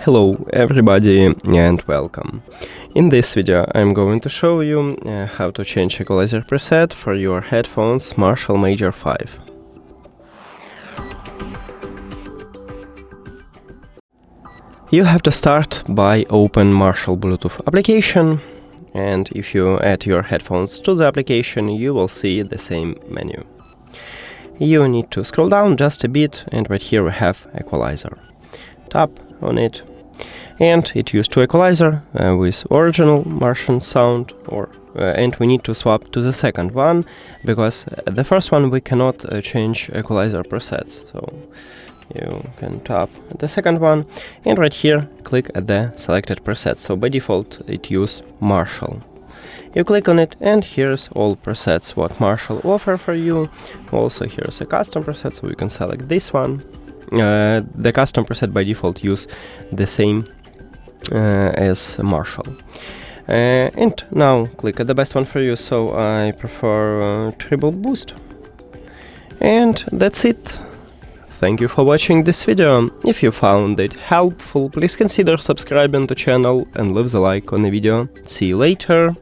Hello everybody and welcome. In this video I'm going to show you how to change Equalizer preset for your headphones Marshall Major 5. You have to start by open Marshall Bluetooth application, and if you add your headphones to the application you will see the same menu. You need to scroll down just a bit, and right here we have Equalizer. Tap on it, and it used to equalizer with original Martian sound, and we need to swap to the second one because the first one we cannot change equalizer presets. So you can tap the second one, and right here click at the selected preset. So by default it uses Marshall. You click on it, and here's all presets what Marshall offer for you. Also here's a custom preset, so you can select this one. The custom preset by default use the same as Marshall. And now click at the best one for you, so I prefer treble boost. And that's it. Thank you for watching this video. If you found it helpful, please consider subscribing to the channel and leave the like on the video. See you later.